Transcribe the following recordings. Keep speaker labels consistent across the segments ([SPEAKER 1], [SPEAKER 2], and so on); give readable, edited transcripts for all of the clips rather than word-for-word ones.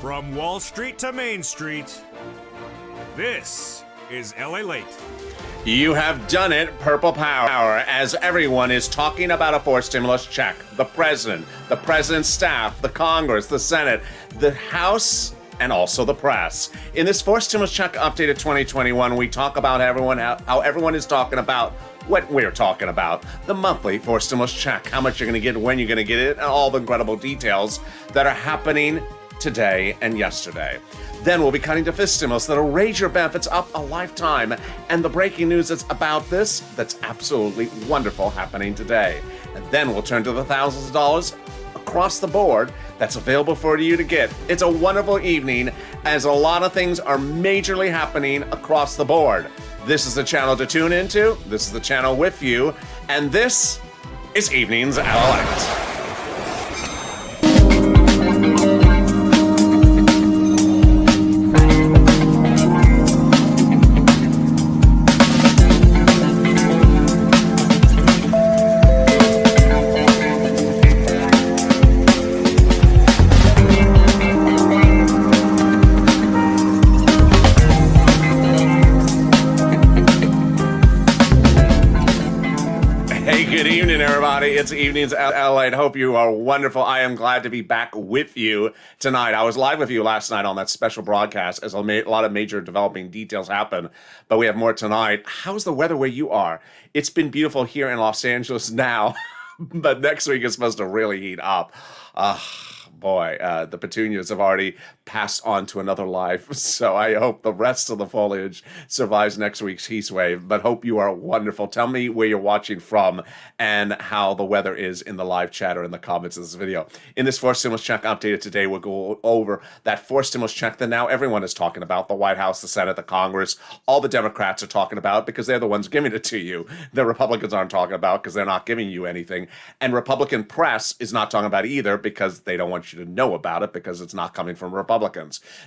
[SPEAKER 1] From Wall Street to Main Street, this is LALATE.
[SPEAKER 2] You have done it, Purple Power, as everyone is talking about a forced stimulus check. The president's staff, the Congress, the Senate, the House, and also the press. In this forced stimulus check updated 2021, we talk about how everyone is talking about what we're talking about. The monthly forced stimulus check, how much you're going to get, when you're going to get it, and all the incredible details that are happening today and yesterday. Then we'll be cutting to fifth stimulus that'll raise your benefits up a lifetime. And the breaking news that's about this that's absolutely wonderful happening today. And then we'll turn to the thousands of dollars across the board that's available for you to get. It's a wonderful evening as a lot of things are majorly happening across the board. This is the channel to tune into. This is the channel with you. And this is Evenings at LALATE. Good evening, everybody. It's Evenings at LALATE. Hope you are wonderful. I am glad to be back with you tonight. I was live with you last night on that special broadcast as a lot of major developing details happen, but we have more tonight. How's the weather where you are? It's been beautiful here in Los Angeles now, but next week is supposed to really heat up. The petunias have already passed on to another life, so I hope the rest of the foliage survives next week's heat wave, but hope you are wonderful. Tell me where you're watching from and how the weather is in the live chat or in the comments of this video. In this forced stimulus check updated today, we'll go over that forced stimulus check that now everyone is talking about. The White House, the Senate, the Congress, all the Democrats are talking about because they're the ones giving it to you. The Republicans aren't talking about because they're not giving you anything. And Republican press is not talking about it either because they don't want you to know about it because it's not coming from Republicans.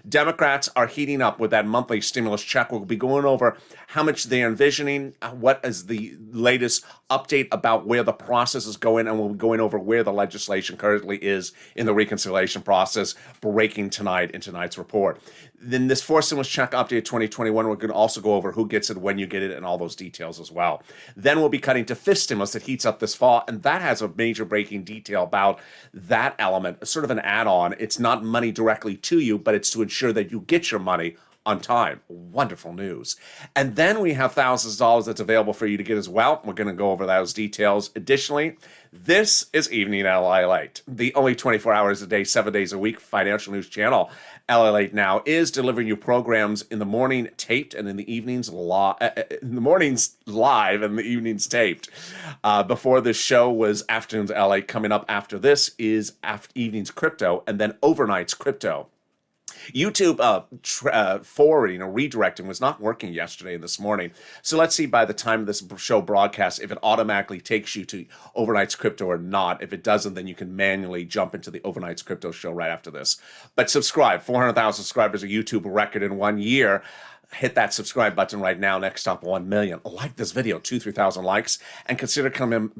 [SPEAKER 2] Democrats are heating up with that monthly stimulus check. We'll be going over how much they're envisioning, what is the latest update about where the process is going, and we'll be going over where the legislation currently is in the reconciliation process, breaking tonight in tonight's report. Then this forced stimulus check update 2021, we're going to also go over who gets it, when you get it, and all those details as well. Then we'll be cutting to fifth stimulus that heats up this fall, and that has a major breaking detail about that element, sort of an add-on. It's not money directly to you, but it's to ensure that you get your money on time. Wonderful news. And then we have thousands of dollars that's available for you to get as well. We're going to go over those details. Additionally, this is Evening at LALATE, the only 24 hours a day, 7 days a week financial news channel. LALATE now is delivering you programs in the morning taped and in the evenings live, and the evenings taped. Before this show was Afternoons LA. Coming up after this is Evenings Crypto and then Overnight's Crypto. YouTube forwarding or redirecting was not working yesterday and this morning. So let's see by the time this show broadcasts if it automatically takes you to Overnight's Crypto or not. If it doesn't, then you can manually jump into the Overnight's Crypto show right after this. But subscribe. 400,000 subscribers, a YouTube record in 1 year. Hit that subscribe button right now. Next up, 1 million. Like this video, 2,000-3,000 likes, and consider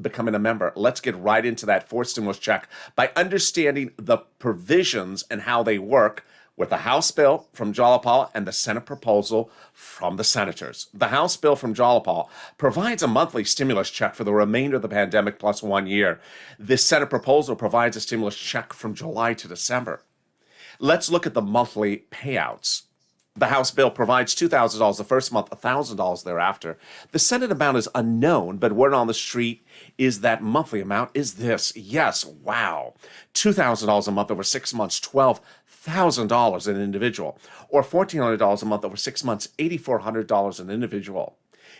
[SPEAKER 2] becoming a member. Let's get right into that forced stimulus check by understanding the provisions and how they work with the House bill from Jalapal and the Senate proposal from the senators. The House bill from Jalapal provides a monthly stimulus check for the remainder of the pandemic plus 1 year. The Senate proposal provides a stimulus check from July to December. Let's look at the monthly payouts. The House bill provides $2,000 the first month, $1,000 thereafter. The Senate amount is unknown, but word on the street is that monthly amount is this. Yes, wow. $2,000 a month over 6 months, $12,000 an individual, or $1,400 a month over 6 months, $8,400 an individual.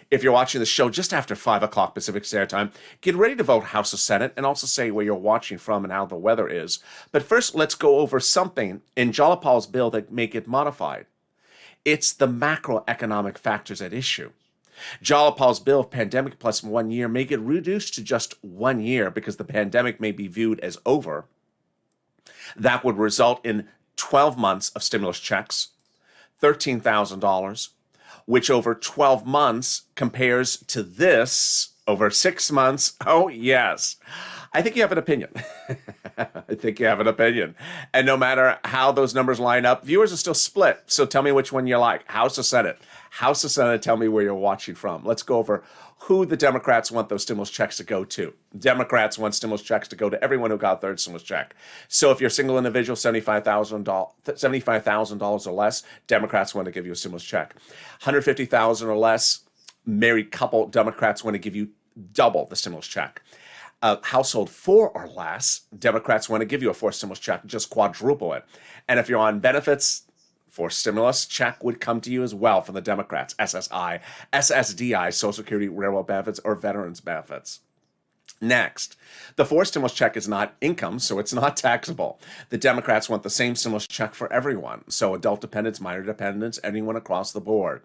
[SPEAKER 2] If you're watching the show just after 5 o'clock Pacific Standard Time, get ready to vote House or Senate and also say where you're watching from and how the weather is. But first, let's go over something in Jalapal's bill that may get modified. It's the macroeconomic factors at issue. Jalapal's bill of pandemic plus 1 year may get reduced to just 1 year because the pandemic may be viewed as over. That would result in 12 months of stimulus checks, $13,000, which over 12 months compares to this over 6 months. Oh, yes. I think you have an opinion. I think you have an opinion. And no matter how those numbers line up, viewers are still split. So tell me which one you like. House or Senate? House or Senate, tell me where you're watching from. Let's go over who the Democrats want those stimulus checks to go to. Democrats want stimulus checks to go to everyone who got their stimulus check. So if you're a single individual, $75,000 or less, Democrats want to give you a stimulus check. $150,000 or less, married couple, Democrats want to give you double the stimulus check. Household 4 or less, Democrats want to give you a forced stimulus check, just quadruple it. And if you're on benefits, forced stimulus check would come to you as well from the Democrats. SSI, SSDI, Social Security, railroad benefits, or veterans benefits. Next, the forced stimulus check is not income, so it's not taxable. The Democrats want the same stimulus check for everyone, so adult dependents, minor dependents, anyone across the board.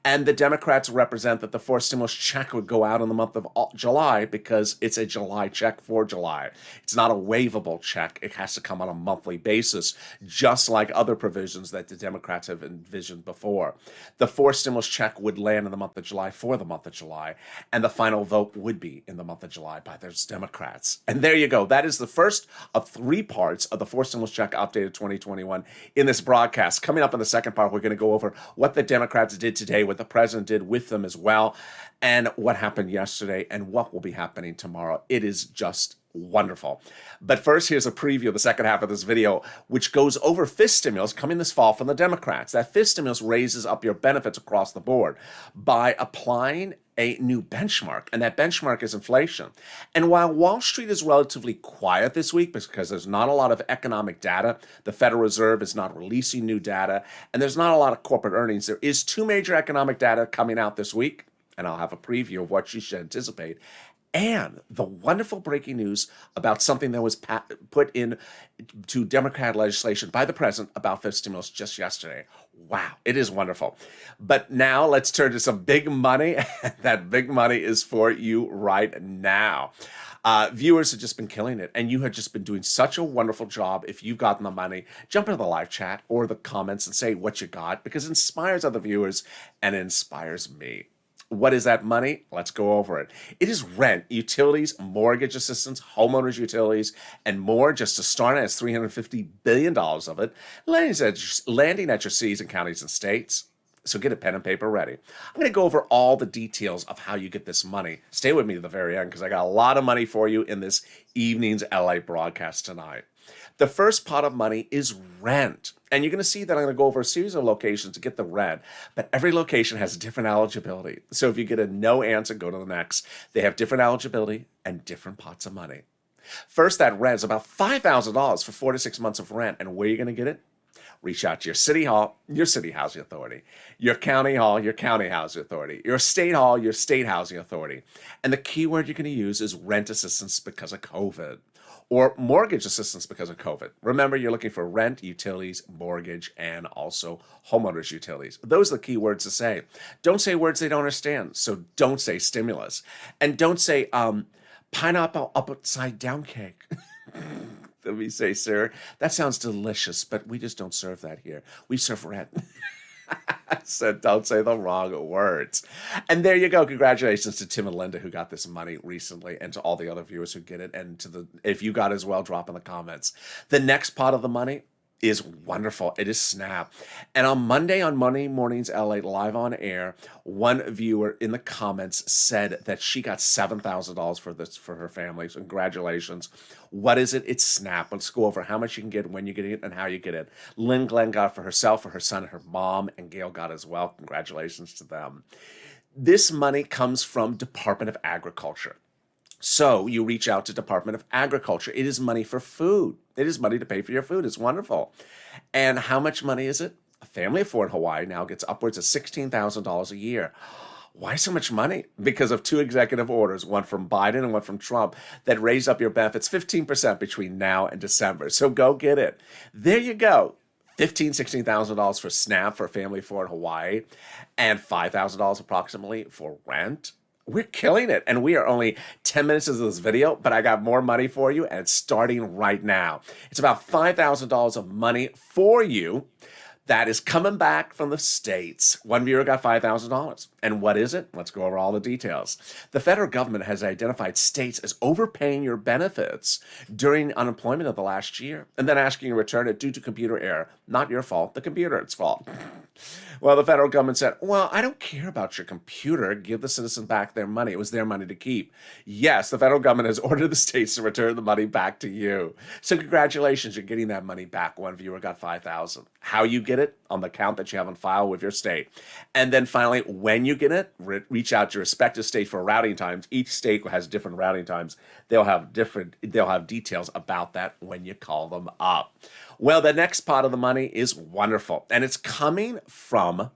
[SPEAKER 2] And the Democrats represent that the forced stimulus check would go out in the month of July because it's a July check for July. It's not a waivable check. It has to come on a monthly basis, just like other provisions that the Democrats have envisioned before. The forced stimulus check would land in the month of July for the month of July, and the final vote would be in the month of July by those Democrats. And there you go. That is the first of 3 parts of the forced stimulus check updated 2021 in this broadcast. Coming up in the second part, we're going to go over what the Democrats did today, what the president did with them as well, and what happened yesterday and what will be happening tomorrow. It is just wonderful. But first, here's a preview of the second half of this video, which goes over fifth stimulus coming this fall from the Democrats. That fifth stimulus raises up your benefits across the board by applying a new benchmark, and that benchmark is inflation. And while Wall Street is relatively quiet this week because there's not a lot of economic data, the Federal Reserve is not releasing new data, and there's not a lot of corporate earnings, there is 2 major economic data coming out this week, and I'll have a preview of what you should anticipate. And the wonderful breaking news about something that was put into Democrat legislation by the president about fifth stimulus just yesterday. Wow, it is wonderful. But now let's turn to some big money. That big money is for you right now. Viewers have just been killing it, and you have just been doing such a wonderful job. If you've gotten the money, jump into the live chat or the comments and say what you got, because it inspires other viewers and it inspires me. What is that money? Let's go over it. It is rent, utilities, mortgage assistance, homeowners utilities, and more. Just to start, it's $350 billion of it, landing at your cities and counties and states. So get a pen and paper ready. I'm going to go over all the details of how you get this money. Stay with me to the very end because I got a lot of money for you in this evening's LA broadcast tonight. The first pot of money is rent. And you're going to see that I'm going to go over a series of locations to get the rent, but every location has different eligibility. So if you get a no answer, go to the next. They have different eligibility and different pots of money. First, that rent is about $5,000 for 4 to 6 months of rent. And where are you going to get it? Reach out to your city hall, your city housing authority, your county hall, your county housing authority, your state hall, your state housing authority. And the key word you're going to use is rent assistance because of COVID, or mortgage assistance because of COVID. Remember, you're looking for rent, utilities, mortgage, and also homeowners utilities. Those are the key words to say. Don't say words they don't understand. So don't say stimulus. And don't say pineapple upside down cake. Let me say, sir, that sounds delicious, but we just don't serve that here. We serve rent. I said, don't say the wrong words. And there you go. Congratulations to Tim and Linda who got this money recently, and to all the other viewers who get it. And if you got it as well, drop in the comments. The next pot of the money is wonderful. It is SNAP. And on Monday Mornings LA live on air, one viewer in the comments said that she got $7,000 for her family. So congratulations. What is it? It's SNAP. Let's go over how much you can get, when you get it, and how you get it. Lynn Glenn got it for herself, for her son, and her mom, and Gail got it as well. Congratulations to them. This money comes from Department of Agriculture. So you reach out to Department of Agriculture. It is money for food. It is money to pay for your food. It's wonderful. And how much money is it? A family of 4 in Hawaii now gets upwards of $16,000 a year. Why so much money? Because of 2 executive orders, one from Biden and one from Trump, that raise up your benefits 15% between now and December. So go get it. There you go. $16,000 for SNAP for a family of 4 in Hawaii, and $5,000 approximately for rent. We're killing it, and we are only 10 minutes into this video, but I got more money for you, and it's starting right now. It's about $5,000 of money for you. that is coming back from the States. One viewer got $5,000. And what is it? Let's go over all the details. The federal government has identified states as overpaying your benefits during unemployment of the last year and then asking you to return it due to computer error. Not your fault, the computer's fault. Well, the federal government said, well, I don't care about your computer. Give the citizen back their money. It was their money to keep. Yes, the federal government has ordered the states to return the money back to you. So congratulations, you're getting that money back. One viewer got $5,000. How you get it? On the account that you have on file with your state. And then finally, when you get it, reach out to your respective state for routing times. Each state has different routing times. They'll have details about that when you call them up. Well, the next pot of the money is wonderful, and it's coming from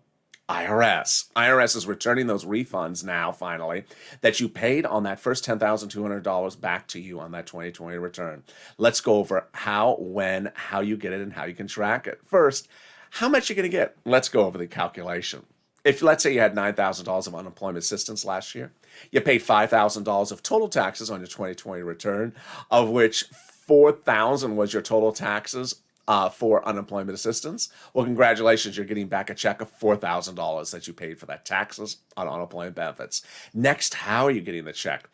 [SPEAKER 2] IRS. IRS is returning those refunds now, finally, that you paid on that first $10,200 back to you on that 2020 return. Let's go over how, when, how you get it, and how you can track it. First, how much you're going to get. Let's go over the calculation. If, let's say, you had $9,000 of unemployment assistance last year, you paid $5,000 of total taxes on your 2020 return, of which $4,000 was your total taxes for unemployment assistance. Well, congratulations, you're getting back a check of $4,000 that you paid for that taxes on unemployment benefits. Next, how are you getting the check?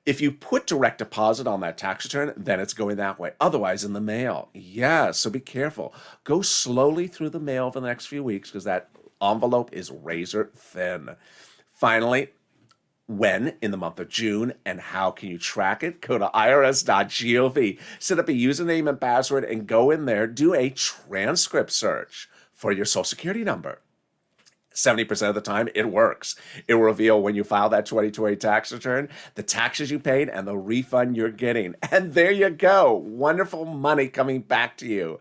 [SPEAKER 2] If you put direct deposit on that tax return, then it's going that way. Otherwise, in the mail. Yeah, so be careful. Go slowly through the mail for the next few weeks because that envelope is razor thin. Finally, when in the month of June and how can you track it? Go to irs.gov, set up a username and password, and go in there, do a transcript search for your Social Security number. 70% of the time, it works. It will reveal when you file that 2020 tax return, the taxes you paid and the refund you're getting. And there you go. Wonderful money coming back to you.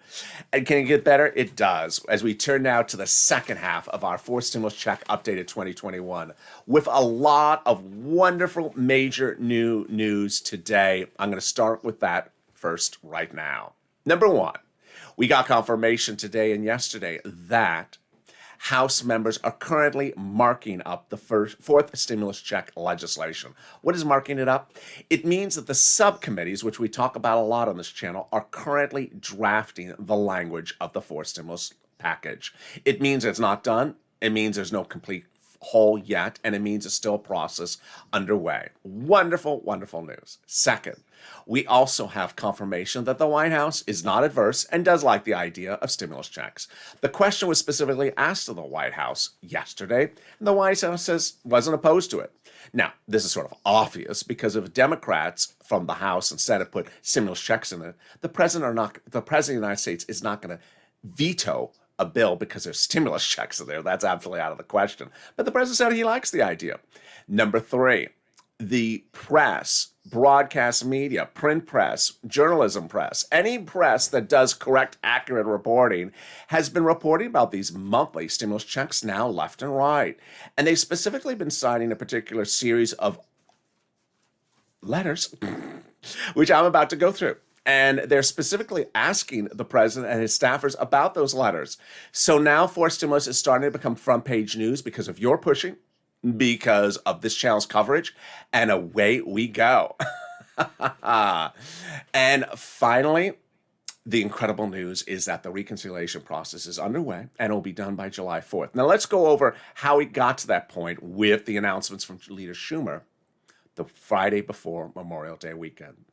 [SPEAKER 2] And can it get better? It does. As we turn now to the second half of our fourth stimulus check updated 2021 with a lot of wonderful major new news today. I'm going to start with that first right now. Number one, we got confirmation today and yesterday that House members are currently marking up the fourth stimulus check legislation. What is marking it up? It means that the subcommittees, which we talk about a lot on this channel, are currently drafting the language of the fourth stimulus package. It means it's not done. It means there's no complete whole yet, and it means it's still a process underway. Wonderful, wonderful news. Second, we also have confirmation that the White House is not adverse and does like the idea of stimulus checks. The question was specifically asked to the White House yesterday, and the White House says wasn't opposed to it. Now, this is sort of obvious because if Democrats from the House and Senate put stimulus checks in it, the president of the United States is not going to veto a bill because there's stimulus checks in there. That's absolutely out of the question. But the president said he likes the idea. Number three, the press, broadcast media, print press, journalism press, any press that does correct, accurate reporting has been reporting about these monthly stimulus checks now left and right. And they've specifically been citing a particular series of letters, which I'm about to go through. And they're specifically asking the president and his staffers about those letters. So now fourth stimulus is starting to become front page news because of your pushing, because of this channel's coverage, and away we go. And finally, the incredible news is that the reconciliation process is underway and will be done by July 4th. Now let's go over how we got to that point with the announcements from Leader Schumer the Friday before Memorial Day weekend.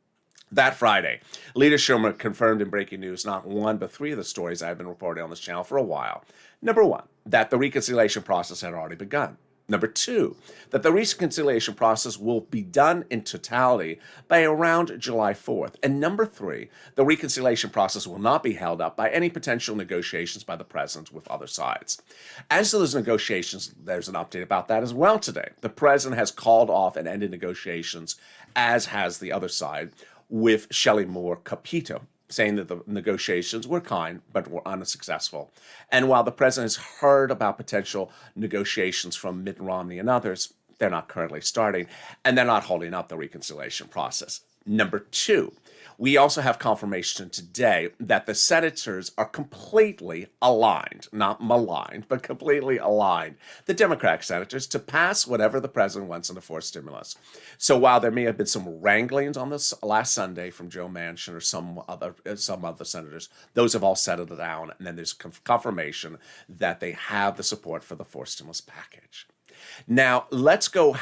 [SPEAKER 2] That Friday, Leader Schumer confirmed in breaking news not one but three of the stories I've been reporting on this channel for a while. Number one, that the reconciliation process had already begun. Number two, that the reconciliation process will be done in totality by around July 4th. And number three, the reconciliation process will not be held up by any potential negotiations by the president with other sides. As to those negotiations, there's an update about that as well today. The president has called off and ended negotiations, as has the other side, with Shelley Moore Capito, saying that the negotiations were kind but were unsuccessful. And while the president has heard about potential negotiations from Mitt Romney and others, they're not currently starting, and they're not holding up the reconciliation process. Number two, we also have confirmation today that the senators are completely aligned, not maligned, but completely aligned, the Democratic senators, to pass whatever the president wants in the forced stimulus. So while there may have been some wranglings on this last Sunday from Joe Manchin or some other senators, those have all settled down, and then there's confirmation that they have the support for the forced stimulus package. Now, let's go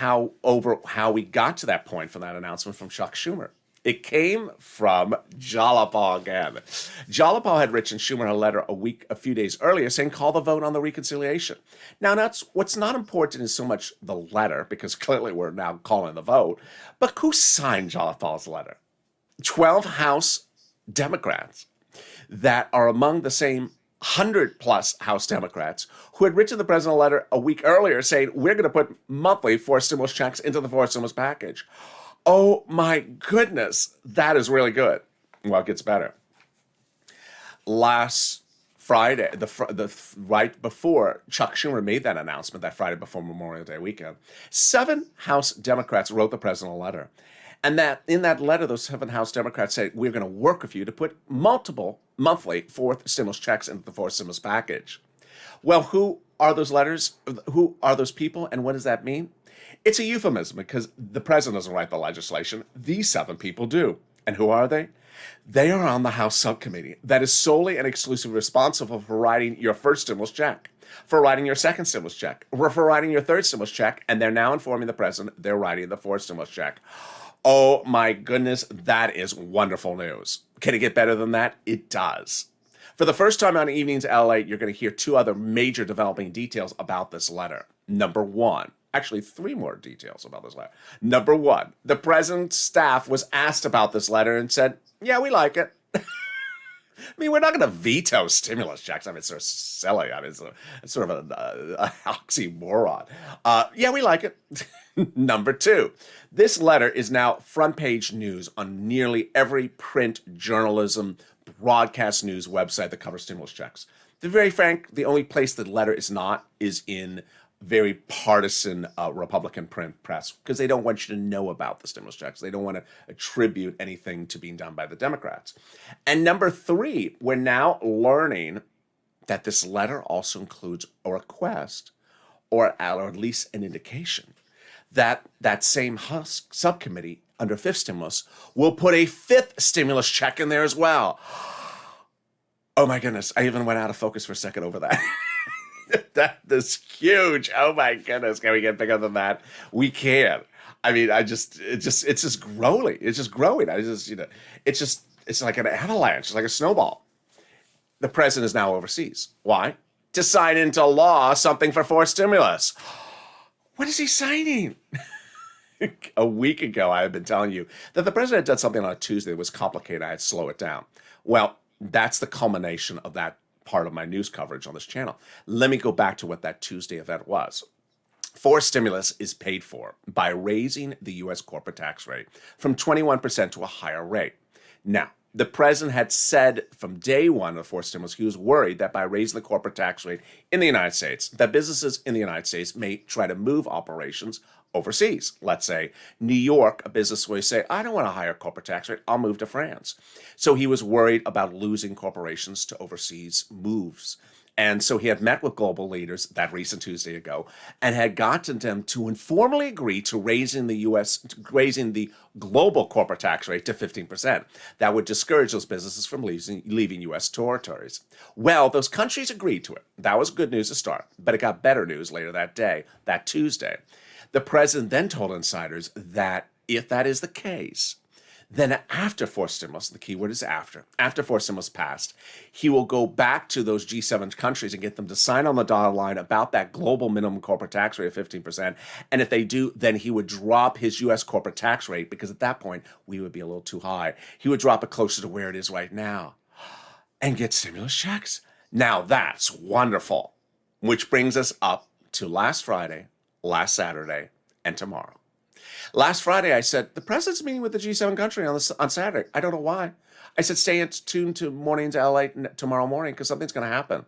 [SPEAKER 2] over how we got to that point from that announcement from Chuck Schumer. It came from Jalapa again. Jalapa had written Schumer a letter a few days earlier saying, call the vote on the reconciliation. Now, what's not important is so much the letter, because clearly we're now calling the vote, but who signed Jalapa's letter? 12 House Democrats that are among the same 100-plus House Democrats who had written the president a letter a week earlier saying, we're going to put monthly forced stimulus checks into the forced stimulus package. Oh my goodness, that is really good. Well, it gets better. Last Friday, right before Chuck Schumer made that announcement, that Friday before Memorial Day weekend, 7 House Democrats wrote the president a letter. And that in that letter, those 7 House Democrats said, we're going to work with you to put multiple monthly fourth stimulus checks into the fourth stimulus package. Well, who are those letters? Who are those people? And what does that mean? It's a euphemism because the president doesn't write the legislation. These 7 people do. And who are they? They are on the House subcommittee that is solely and exclusively responsible for writing your first stimulus check, for writing your second stimulus check, or for writing your third stimulus check. And they're now informing the president they're writing the fourth stimulus check. Oh my goodness, that is wonderful news. Can it get better than that? It does. For the first time on Evenings LALATE, you're going to hear 2 other major developing details about this letter. Number 1. Actually, 3 more details about this letter. Number 1, the president's staff was asked about this letter and said, yeah, we like it. I mean, we're not going to veto stimulus checks. I mean, it's sort of silly. I mean, it's sort of an oxymoron. Yeah, we like it. Number 2, this letter is now front page news on nearly every print journalism, broadcast news website that covers stimulus checks. To be very frank, the only place the letter is not is in very partisan Republican print press, because they don't want you to know about the stimulus checks. They don't want to attribute anything to being done by the Democrats. And number 3, we're now learning that this letter also includes a request, or at least an indication, that that same House subcommittee under 5th stimulus will put a 5th stimulus check in there as well. Oh my goodness, I even went out of focus for a second over that. That is huge. Oh my goodness. Can we get bigger than that? We can. I mean, it's just growing. It's just growing. It's like an avalanche. It's like a snowball. The president is now overseas. Why? To sign into law something for forced stimulus. What is he signing? A week ago, I had been telling you that the president did something on a Tuesday that was complicated. I had to slow it down. Well, that's the culmination of that part of my news coverage on this channel. Let me go back to what that Tuesday event was. Forced stimulus is paid for by raising the U.S. corporate tax rate from 21% to a higher rate. Now, the president had said from day one of forced stimulus, he was worried that by raising the corporate tax rate in the United States, that businesses in the United States may try to move operations overseas. Let's say New York, a business will say, I don't want a higher corporate tax rate, I'll move to France. So he was worried about losing corporations to overseas moves. And so he had met with global leaders that recent Tuesday ago and had gotten them to informally agree to raising the global corporate tax rate to 15%. That would discourage those businesses from leaving U.S. territories. Well, those countries agreed to it. That was good news to start, but it got better news later that day, that Tuesday. The president then told insiders that if that is the case, then after forced stimulus, the key word is after forced stimulus passed, he will go back to those G7 countries and get them to sign on the dotted line about that global minimum corporate tax rate of 15%. And if they do, then he would drop his U.S. corporate tax rate, because at that point, we would be a little too high. He would drop it closer to where it is right now and get stimulus checks. Now that's wonderful, which brings us up to last Friday, last Saturday, and tomorrow. Last Friday, I said, the president's meeting with the G7 country on Saturday. I don't know why. I said, stay tuned to Mornings LALATE tomorrow morning, because something's going to happen.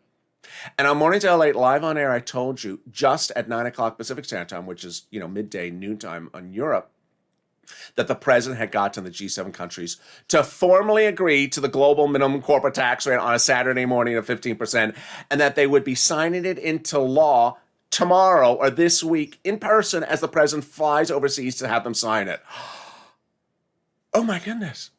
[SPEAKER 2] And on Mornings LALATE, live on air, I told you, just at 9 o'clock Pacific Standard Time, which is, midday, noontime on Europe, that the president had gotten the G7 countries to formally agree to the global minimum corporate tax rate on a Saturday morning of 15%, and that they would be signing it into law tomorrow or this week in person as the president flies overseas to have them sign it. Oh my goodness.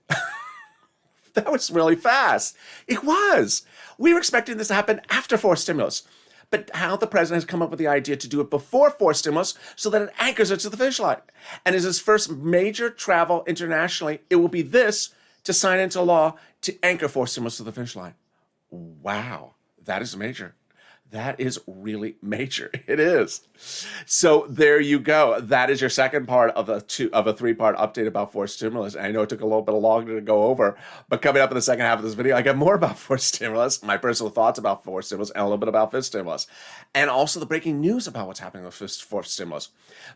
[SPEAKER 2] That was really fast. It was. We were expecting this to happen after forced stimulus. But how the president has come up with the idea to do it before forced stimulus so that it anchors it to the finish line. And as his first major travel internationally, it will be this to sign into law to anchor forced stimulus to the finish line. Wow, that is major. That is really major. It is. So there you go. That is your second part of a three-part update about forced stimulus. I know it took a little bit longer to go over, but coming up in the second half of this video, I got more about forced stimulus, my personal thoughts about forced stimulus, and a little bit about fifth stimulus, and also the breaking news about what's happening with forced stimulus.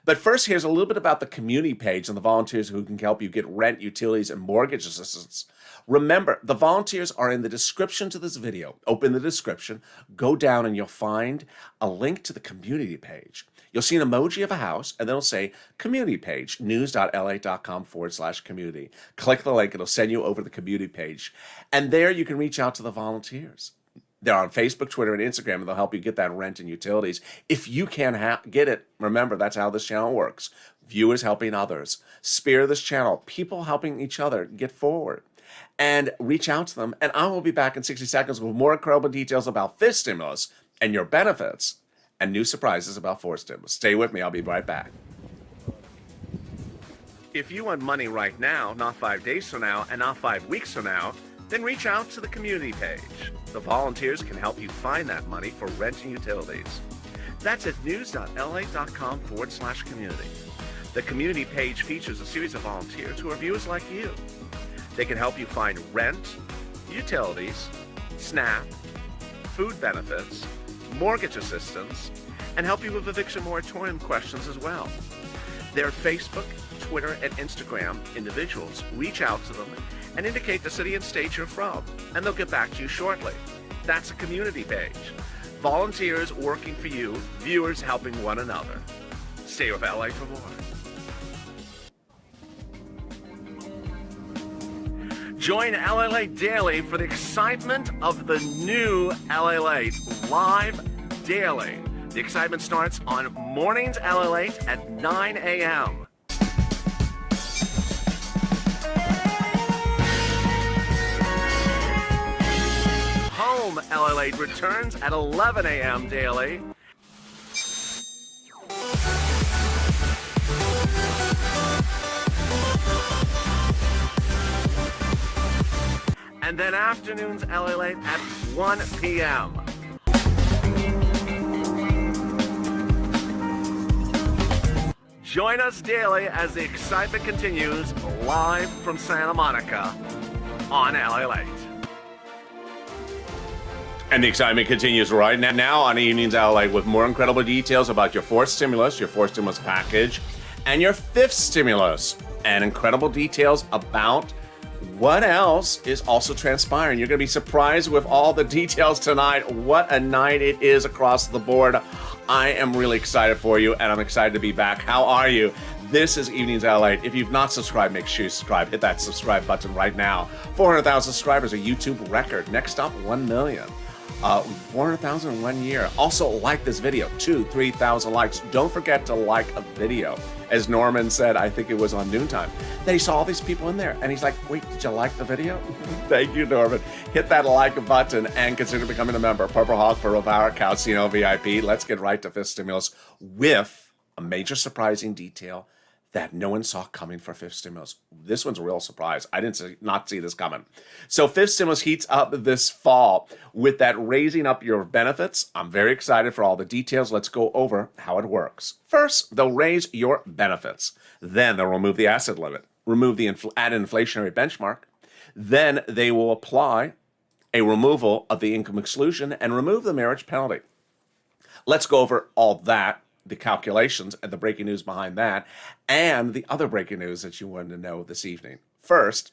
[SPEAKER 2] But first, here's a little bit about the community page and the volunteers who can help you get rent, utilities, and mortgage assistance. Remember, the volunteers are in the description to this video. Open the description, go down, and you'll find a link to the community page. You'll see an emoji of a house, and then it'll say community page, news.la.com/community. Click the link, it'll send you over to the community page. And there you can reach out to the volunteers. They're on Facebook, Twitter, and Instagram, and they'll help you get that rent and utilities. If you can't get it, remember, that's how this channel works. Viewers helping others. Spear this channel. People helping each other get forward. And reach out to them. And I will be back in 60 seconds with more incredible details about fifth stimulus and your benefits and new surprises about fourth stimulus. Stay with me. I'll be right back. If you want money right now, not 5 days from now, and not 5 weeks from now, then reach out to the community page. The volunteers can help you find that money for rent and utilities. That's at news.la.com/community. The community page features a series of volunteers who are viewers like you. They can help you find rent, utilities, SNAP, food benefits, mortgage assistance, and help you with eviction moratorium questions as well. Their Facebook, Twitter, and Instagram individuals reach out to them and indicate the city and state you're from, and they'll get back to you shortly. That's a community page. Volunteers working for you, viewers helping one another. Stay with LA for more. Join LALATE Daily for the excitement of the new LALATE live daily. The excitement starts on mornings LALATE at 9 a.m. Home LALATE returns at 11 a.m. daily. And then afternoons LALATE at 1 p.m. Join us daily as the excitement continues live from Santa Monica on LALATE. And the excitement continues right now on Evenings LALATE with more incredible details about your fourth stimulus package, and your fifth stimulus, and incredible details about what else is also transpiring. You're going to be surprised with all the details tonight. What a night it is across the board. I am really excited for you, and I'm excited to be back. How are you? This is Evenings LALATE. If you've not subscribed, make sure you subscribe. Hit that subscribe button right now. 400,000 subscribers, a YouTube record. Next up, 1 million. 400,000 in 1 year. Also, like this video. 3,000 likes. Don't forget to like a video. As Norman said, I think it was on noontime, that he saw all these people in there, and he's like, wait, did you like the video? Thank you, Norman. Hit that like button and consider becoming a member. Purple Hawk, Purple Power, Calcino VIP. Let's get right to fifth stimulus with a major surprising detail that no one saw coming for fifth stimulus. This one's a real surprise. I didn't not see this coming. So fifth stimulus heats up this fall with that raising up your benefits. I'm very excited for all the details. Let's go over how it works. First, they'll raise your benefits. Then they'll remove the asset limit, remove the added inflationary benchmark. Then they will apply a removal of the income exclusion and remove the marriage penalty. Let's go over all that, the calculations and the breaking news behind that, and the other breaking news that you wanted to know this evening. First,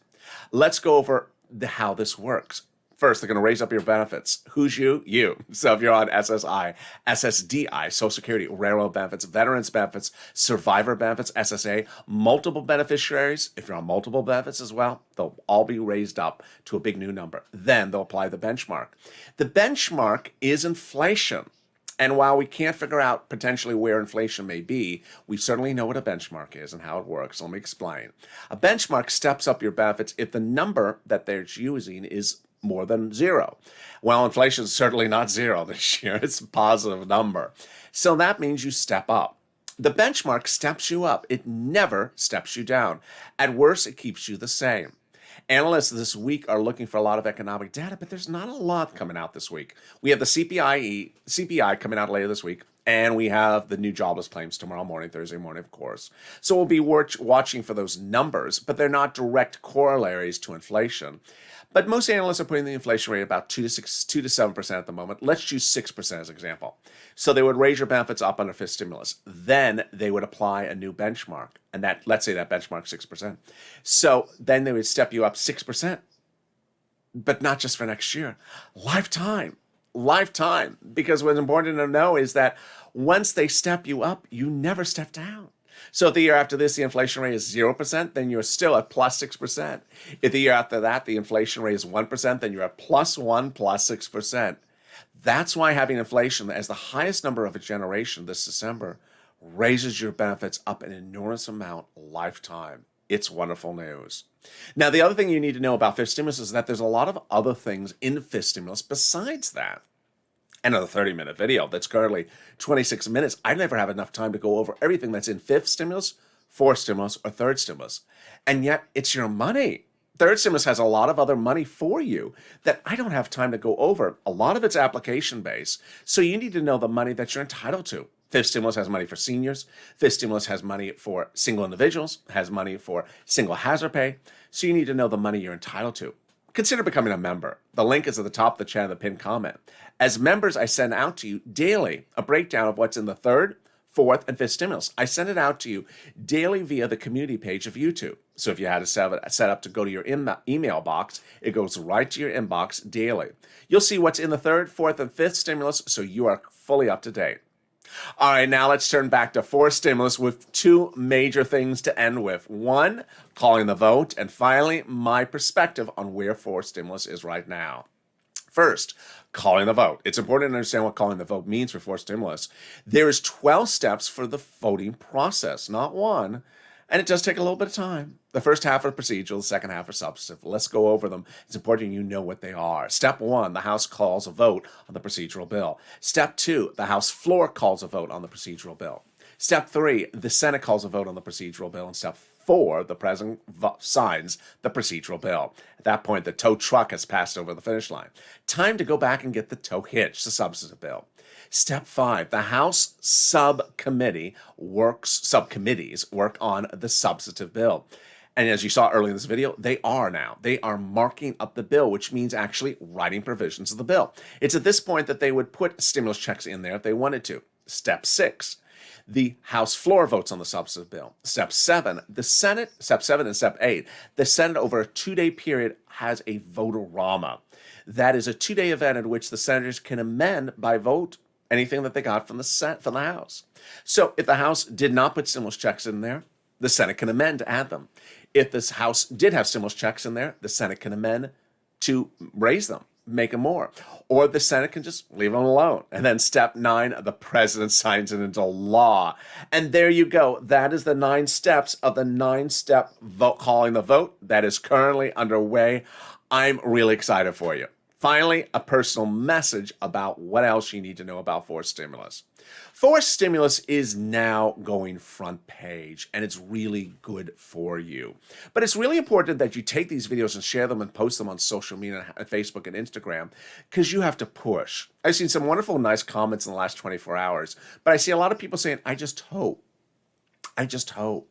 [SPEAKER 2] let's go over how this works. First, they're going to raise up your benefits. Who's you? You. So if you're on SSI, SSDI, Social Security, railroad benefits, veterans benefits, survivor benefits, SSA, multiple beneficiaries, if you're on multiple benefits as well, they'll all be raised up to a big new number. Then they'll apply the benchmark. The benchmark is inflation. And while we can't figure out potentially where inflation may be, we certainly know what a benchmark is and how it works. Let me explain. A benchmark steps up your benefits if the number that they're using is more than zero. Well, inflation is certainly not zero this year. It's a positive number. So that means you step up. The benchmark steps you up. It never steps you down. At worst, it keeps you the same. Analysts this week are looking for a lot of economic data, but there's not a lot coming out this week. We have the CPI coming out later this week, and we have the new jobless claims tomorrow morning, Thursday morning, of course. So we'll be watching for those numbers, but they're not direct corollaries to inflation. But most analysts are putting the inflation rate about 2 to 7% at the moment. Let's choose 6% as an example. So they would raise your benefits up under fifth stimulus. Then they would apply a new benchmark. And that, let's say that benchmark 6%. So then they would step you up 6%. But not just for next year. Lifetime. Because what's important to know is that once they step you up, you never step down. So if the year after this, the inflation rate is 0%, then you're still at plus 6%. If the year after that, the inflation rate is 1%, then you're at plus 1, plus 6%. That's why having inflation as the highest number of a generation this December raises your benefits up an enormous amount lifetime. It's wonderful news. Now, the other thing you need to know about fifth stimulus is that there's a lot of other things in fifth stimulus besides that. Another 30-minute video that's currently 26 minutes. I never have enough time to go over everything that's in fifth stimulus, fourth stimulus, or third stimulus. And yet, it's your money. Third stimulus has a lot of other money for you that I don't have time to go over. A lot of it's application-based, so you need to know the money that you're entitled to. Fifth stimulus has money for seniors. Fifth stimulus has money for single individuals, has money for single hazard pay. So you need to know the money you're entitled to. Consider becoming a member. The link is at the top of the channel, the pinned comment. As members, I send out to you daily a breakdown of what's in the third, fourth, and fifth stimulus. I send it out to you daily via the community page of YouTube. So if you had a set up to go to your email box, it goes right to your inbox daily. You'll see what's in the third, fourth, and fifth stimulus, so you are fully up to date. All right, now let's turn back to fourth stimulus with two major things to end with. One, calling the vote, and finally, my perspective on where fourth stimulus is right now. First, calling the vote. It's important to understand what calling the vote means for fourth stimulus. There is 12 steps for the voting process, not one, and it does take a little bit of time. The first half are procedural, the second half are substantive. Let's go over them. It's important you know what they are. Step 1, the House calls a vote on the procedural bill. Step 2, the House floor calls a vote on the procedural bill. Step 3, the Senate calls a vote on the procedural bill. And step 4, the President signs the procedural bill. At that point, the tow truck has passed over the finish line. Time to go back and get the tow hitch, the substantive bill. Step 5, the House subcommittees work on the substantive bill. And as you saw earlier in this video, they are marking up the bill, which means actually writing provisions of the bill. It's at this point that they would put stimulus checks in there if they wanted to. Step 6, the House floor votes on the substantive bill. Step 7, Step 7 and Step 8, the Senate over a 2-day period has a vote-a-rama. That is a 2-day event in which the senators can amend by vote anything that they got from the House. So if the House did not put stimulus checks in there, the Senate can amend to add them. If this House did have stimulus checks in there, the Senate can amend to raise them, make them more. Or the Senate can just leave them alone. And then step 9, the president signs it into law. And there you go. That is the 9 steps of the 9-step vote, calling the vote that is currently underway. I'm really excited for you. Finally, a personal message about what else you need to know about fourth stimulus. Fourth stimulus is now going front page, and it's really good for you. But it's really important that you take these videos and share them and post them on social media, Facebook and Instagram, because you have to push. I've seen some wonderful, nice comments in the last 24 hours, but I see a lot of people saying, I just hope. I just hope.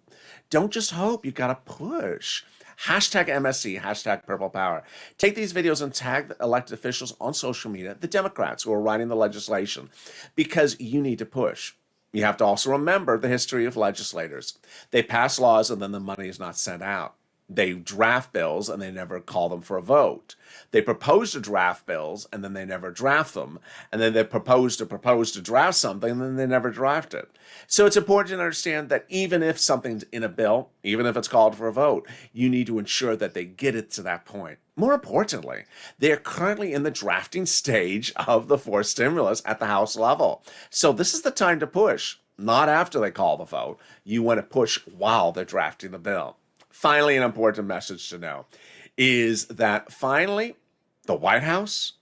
[SPEAKER 2] Don't just hope, you gotta push. Hashtag MSC, hashtag Purple Power. Take these videos and tag the elected officials on social media, the Democrats who are writing the legislation, because you need to push. You have to also remember the history of legislators. They pass laws and then the money is not sent out. They draft bills and they never call them for a vote. They propose to draft bills and then they never draft them. And then they propose to draft something and then they never draft it. So it's important to understand that even if something's in a bill, even if it's called for a vote, you need to ensure that they get it to that point. More importantly, they're currently in the drafting stage of the forced stimulus at the House level. So this is the time to push, not after they call the vote. You want to push while they're drafting the bill. Finally, an important message to know is that finally, the White House,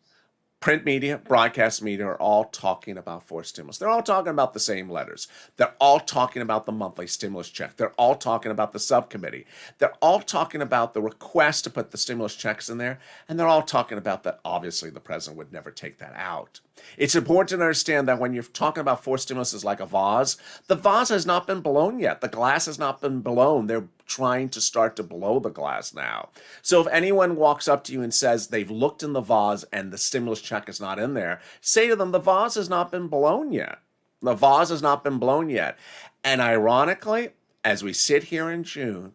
[SPEAKER 2] print media, broadcast media are all talking about forced stimulus. They're all talking about the same letters. They're all talking about the monthly stimulus check. They're all talking about the subcommittee. They're all talking about the request to put the stimulus checks in there. And they're all talking about that obviously the president would never take that out. It's important to understand that when you're talking about forced stimulus is like a vase, the vase has not been blown yet. The glass has not been blown. They're trying to start to blow the glass now. So if anyone walks up to you and says they've looked in the vase and the stimulus check is not in there, say to them, the vase has not been blown yet. The vase has not been blown yet. And ironically, as we sit here in June,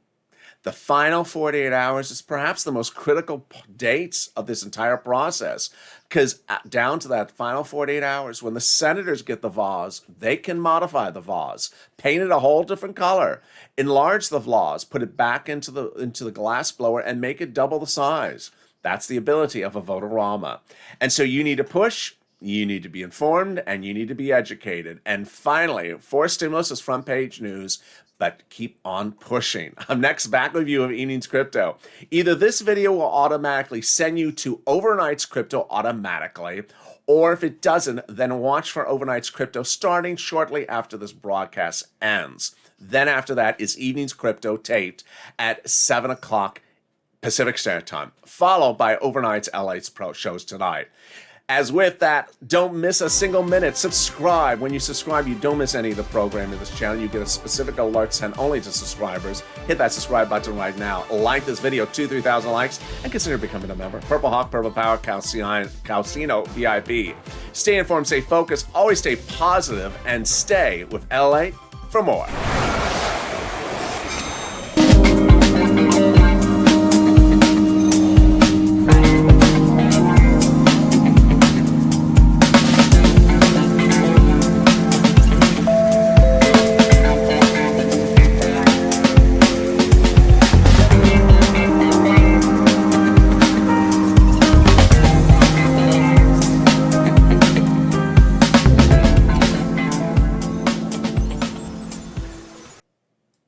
[SPEAKER 2] the final 48 hours is perhaps the most critical dates of this entire process, because down to that final 48 hours, when the senators get the vase, they can modify the vase, paint it a whole different color, enlarge the vase, put it back into the glass blower, and make it double the size. That's the ability of a votorama. And so you need to push, you need to be informed, and you need to be educated. And finally, forced stimulus is front page news, but keep on pushing. I'm next back with you of Evening's Crypto. Either this video will automatically send you to Overnight's Crypto automatically, or if it doesn't, then watch for Overnight's Crypto starting shortly after this broadcast ends. Then after that is Evening's Crypto taped at 7 o'clock Pacific Standard Time, followed by Overnight's LA's Pro shows tonight. As with that, don't miss a single minute. Subscribe. When you subscribe, you don't miss any of the programming of this channel. You get a specific alert sent only to subscribers. Hit that subscribe button right now. Like this video, 2,000-3,000 likes, and consider becoming a member. Purple Hawk, Purple Power, Calcino VIP. Stay informed, stay focused, always stay positive, and stay with LA for more.